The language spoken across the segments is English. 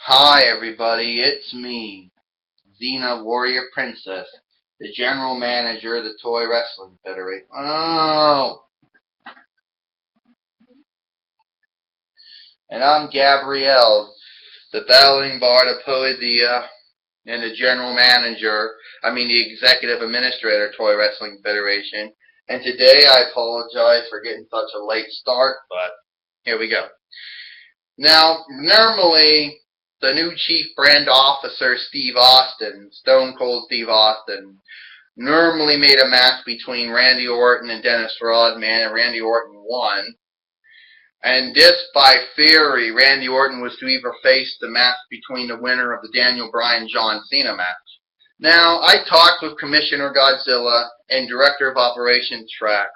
Hi everybody, it's me, Xena Warrior Princess, the General Manager of the Toy Wrestling Federation. Oh! And I'm Gabrielle, the Battling Bard of Poesia, and the the Executive Administrator of Toy Wrestling Federation. And today I apologize for getting such a late start, but here we go. Now, normally, the new Chief Brand Officer, Steve Austin, Stone Cold Steve Austin, normally made a match between Randy Orton and Dennis Rodman, and Randy Orton won. And this, by theory, Randy Orton was to either face the match between the winner of the Daniel Bryan-John Cena match. Now, I talked with Commissioner Godzilla and Director of Operations Track,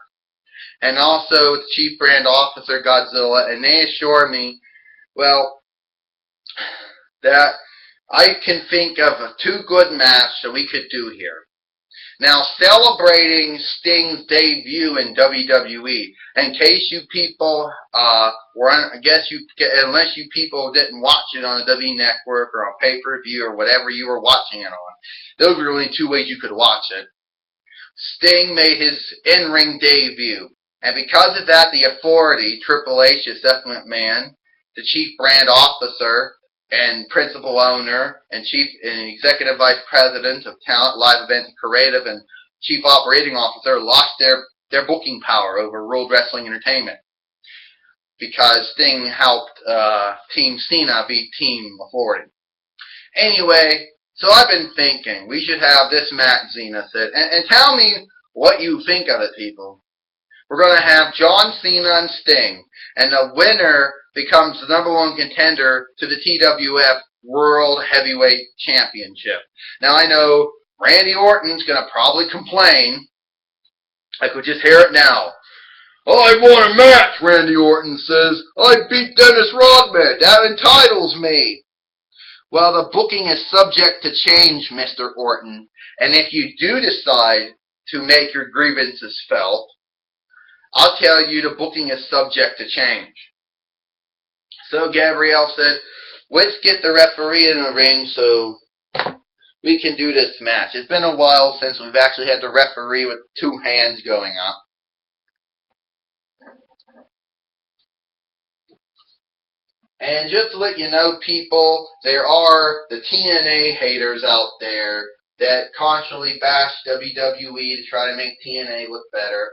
and also Chief Brand Officer Godzilla, and they assured me, well, that I can think of two good matches that we could do here. Now, celebrating Sting's debut in WWE, in case you people unless you people didn't watch it on the WWE Network or on pay-per-view or whatever you were watching it on, those were only two ways you could watch it. Sting made his in-ring debut, and because of that, the Authority, Triple H, Seth McMahon, the Chief Brand Officer and Principal Owner and Chief and Executive Vice President of Talent, Live Events, and Creative, and Chief Operating Officer lost their booking power over World Wrestling Entertainment because Sting helped Team Cena beat Team Authority. Anyway, so I've been thinking we should have this match, Xena said, and tell me what you think of it, people. We're going to have John Cena and Sting, and the winner becomes the number one contender to the TWF World Heavyweight Championship. Now, I know Randy Orton's going to probably complain. I could just hear it now. I want a match, Randy Orton says. I beat Dennis Rodman. That entitles me. Well, the booking is subject to change, Mr. Orton, and if you do decide to make your grievances felt, I'll tell you the booking is subject to change. So Gabrielle said, let's get the referee in the ring so we can do this match. It's been a while since we've actually had the referee with two hands going up. And just to let you know, people, there are the TNA haters out there that constantly bash WWE to try to make TNA look better.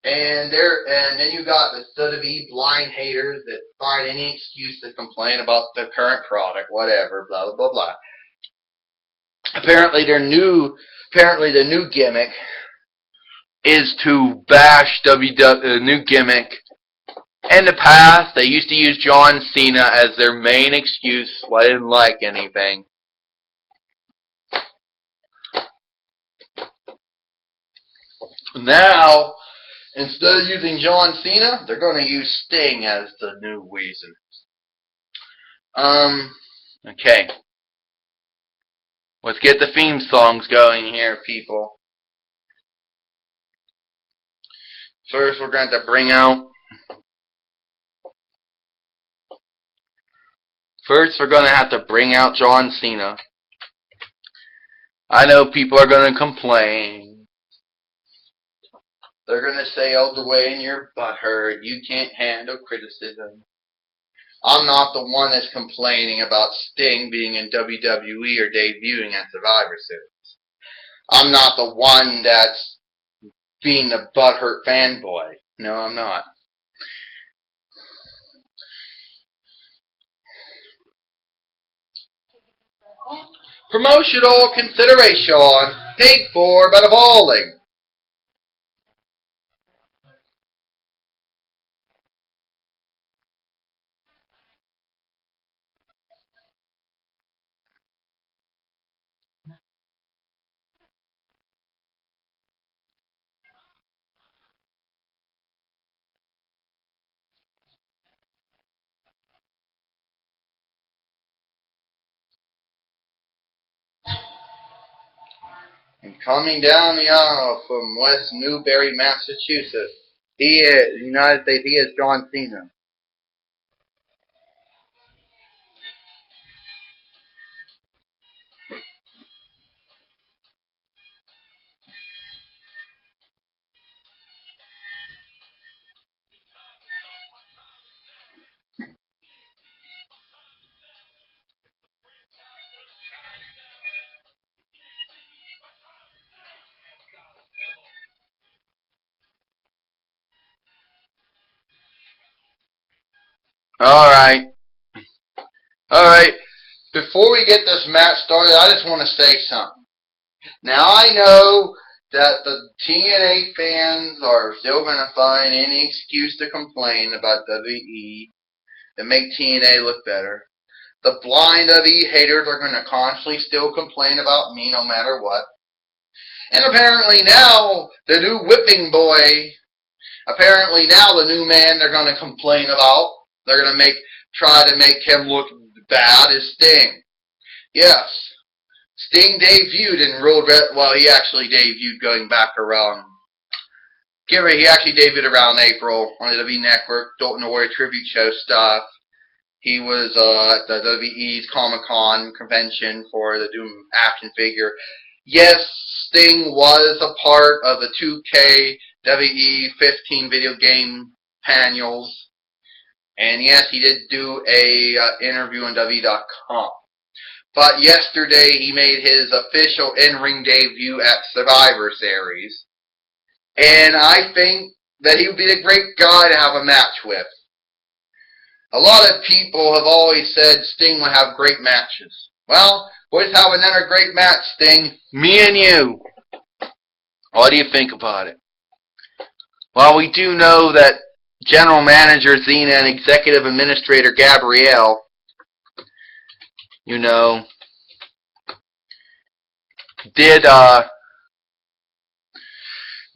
And then you got the WWE blind haters that find any excuse to complain about the current product, whatever, blah, blah, blah, blah. Apparently the new gimmick is to bash WWE, new gimmick. In the past, they used to use John Cena as their main excuse why they didn't like anything. Now, instead of using John Cena, they're going to use Sting as the new reason. Okay. Let's get the theme songs going here, people. First, we're going to bring out... First, we're going to have to bring out John Cena. I know people are going to complain. They're going to say, oh, Dwayne, you're butthurt. You can't handle criticism. I'm not the one that's complaining about Sting being in WWE or debuting at Survivor Series. I'm not the one that's being the butthurt fanboy. No, I'm not. Promotional consideration paid for by the bowling. And coming down the aisle from West Newbury, Massachusetts, United States, he is John Cena. Alright. Alright. Before we get this match started, I just want to say something. Now, I know that the TNA fans are still going to find any excuse to complain about WWE and make TNA look better. The blind WWE haters are going to constantly still complain about me no matter what. And apparently now, the new whipping boy, apparently now the new man they're going to complain about, they're going to try to make him look bad, is Sting. Yes. Sting debuted in he actually debuted going back around, he actually debuted around April on the WWE Network, Ultimate Warrior Tribute Show stuff. He was at the WWE's Comic-Con convention for the Doom action figure. Yes, Sting was a part of the 2K WWE 15 video game panels. And yes, he did do a interview on WWE.com. But yesterday he made his official in-ring debut at Survivor Series. And I think that he would be a great guy to have a match with. A lot of people have always said Sting would have great matches. Well, let's have another great match, Sting. Me and you. What do you think about it? Well, we do know that General Manager Xena and Executive Administrator Gabrielle,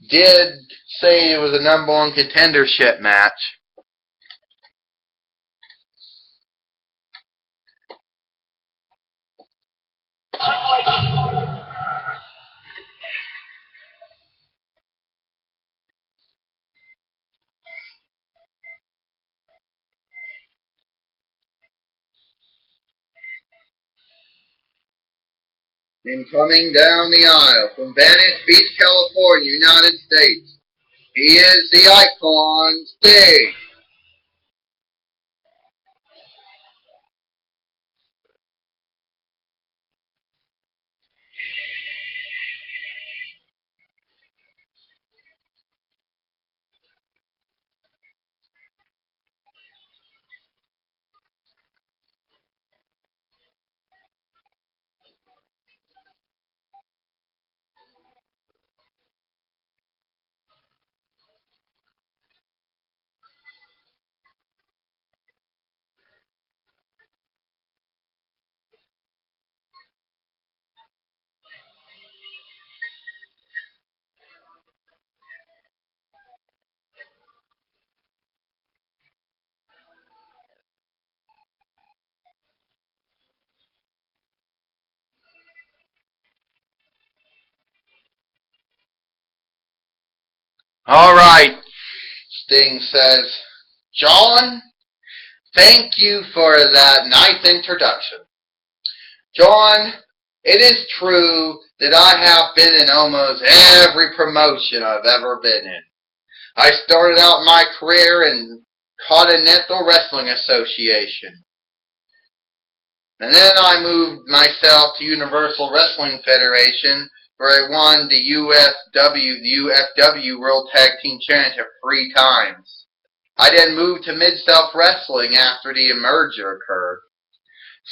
did say it was a number one contendership match. And coming down the aisle from Venice Beach, California, United States, he is the icon, Sting. All right, Sting says, John, thank you for that nice introduction. John, it is true that I have been in almost every promotion I've ever been in. I started out my career in Continental Wrestling Association. And then I moved myself to Universal Wrestling Federation, where I won the UFW World Tag Team Championship 3 times. I then moved to Mid-South Wrestling after the merger occurred.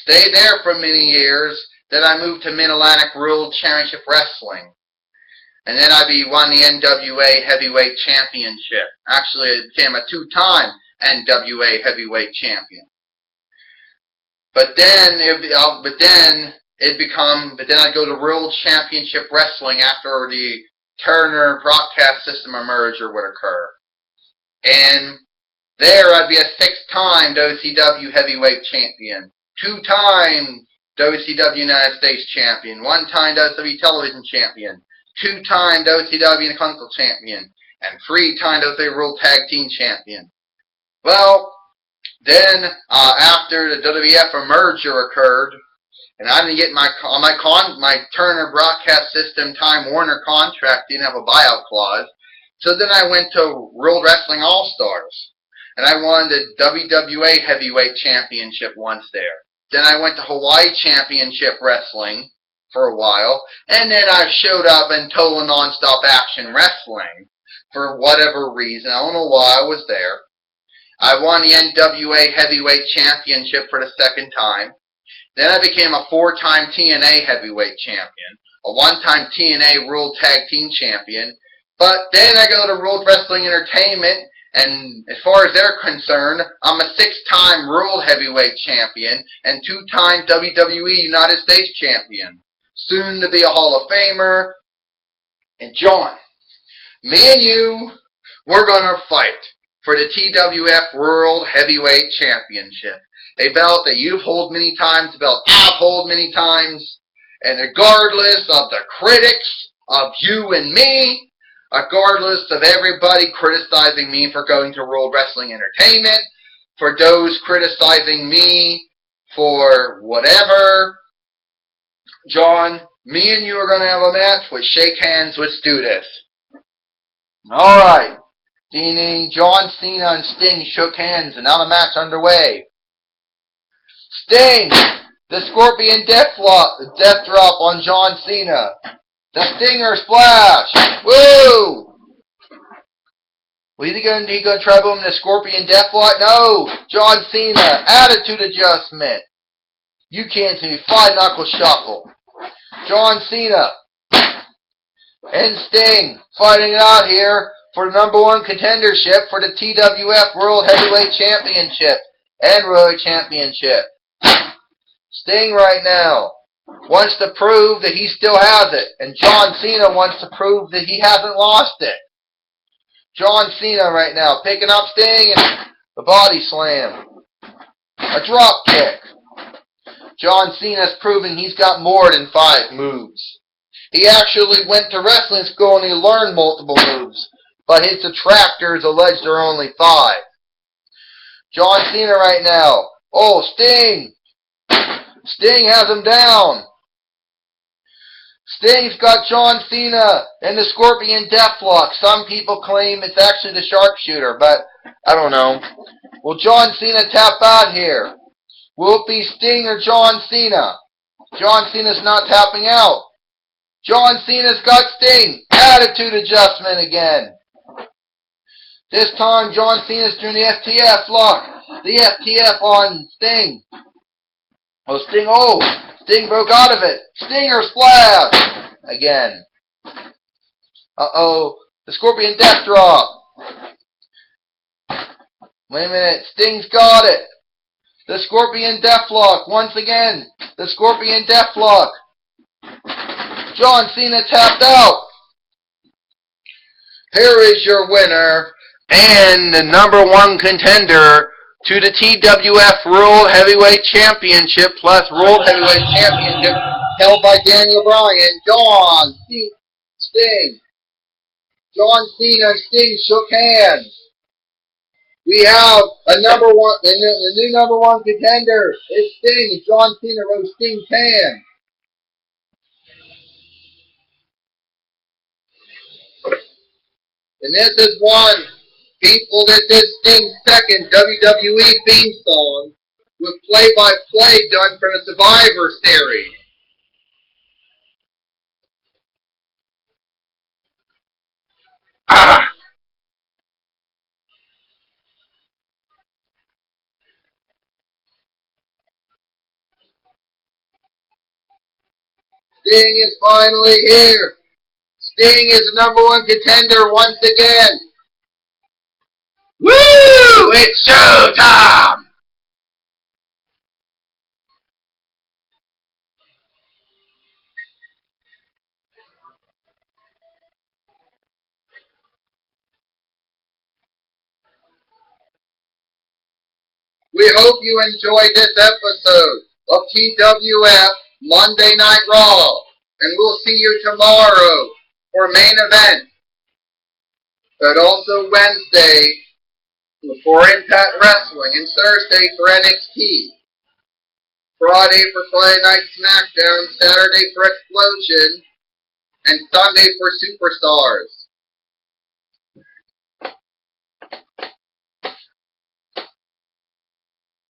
Stayed there for many years, then I moved to Mid-Atlantic World Championship Wrestling. And then I won the NWA Heavyweight Championship. Actually, I became a 2-time NWA Heavyweight Champion. But then I'd go to World Championship Wrestling after the Turner Broadcast System merger would occur. And there I'd be a 6-time WCW Heavyweight Champion, 2-time WCW United States Champion, 1-time WWE Television Champion, 2-time WCW Intercontinental Champion, and 3-time WWE World Tag Team Champion. Well, then after the WWF merger occurred, and I didn't get my Turner Broadcast System Time Warner contract, didn't have a buyout clause. So then I went to World Wrestling All-Stars, and I won the WWA Heavyweight Championship once there. Then I went to Hawaii Championship Wrestling for a while, and then I showed up in Total Nonstop Action Wrestling for whatever reason. I don't know why I was there. I won the NWA Heavyweight Championship for the second time. Then I became a 4-time TNA Heavyweight Champion, a 1-time TNA World Tag Team Champion. But then I go to World Wrestling Entertainment, and as far as they're concerned, I'm a 6-time World Heavyweight Champion and 2-time WWE United States Champion. Soon to be a Hall of Famer. And John, me and you, we're going to fight for the TWF World Heavyweight Championship. A belt that you've held many times, a belt I've held many times. And regardless of the critics of you and me, regardless of everybody criticizing me for going to World Wrestling Entertainment, for those criticizing me for whatever, John, me and you are going to have a match. Let's shake hands. Let's do this. Alright. John Cena and Sting shook hands, and now the match underway. Sting! The Scorpion Death Drop on John Cena. The Stinger Splash! Woo! Well, he gonna try booming the Scorpion Deathlock? No! John Cena, attitude adjustment. You can't see me. 5-knuckle shuffle. John Cena and Sting fighting it out here for the #1 contendership for the TWF World Heavyweight Championship and World Championship. Sting right now wants to prove that he still has it, and John Cena wants to prove that he hasn't lost it. John Cena right now picking up Sting and the body slam. A drop kick. John Cena's proving he's got more than 5 moves. He actually went to wrestling school and he learned multiple moves, but his detractors allege there are only 5. John Cena right now. Oh, Sting! Sting has him down. Sting's got John Cena and the Scorpion Deathlock. Some people claim it's actually the sharpshooter, but I don't know. Will John Cena tap out here? Will it be Sting or John Cena? John Cena's not tapping out. John Cena's got Sting. Attitude adjustment again. This time John Cena's doing the FTF lock. The FTF on Sting. Oh, Sting, Sting broke out of it. Stinger Splash! Again. Uh-oh. The Scorpion Death Drop. Wait a minute. Sting's got it. The Scorpion Deathlock. Once again. The Scorpion Deathlock. John Cena tapped out. Here is your winner and the #1 contender to the TWF World Heavyweight Championship plus World Heavyweight Championship held by Daniel Bryan, John Sting. John Cena and Sting shook hands. We have the new #1 contender is Sting. John Cena rode Sting's hand. And this is one. People, this is Sting's second WWE theme song with play-by-play done from the Survivor Series. Sting is finally here. Sting is the #1 contender once again. Woo! It's showtime! We hope you enjoyed this episode of TWF Monday Night Raw, and we'll see you tomorrow for main event, but also Wednesday for Impact Wrestling, and Thursday for NXT, Friday for Friday Night SmackDown, Saturday for Explosion, and Sunday for Superstars.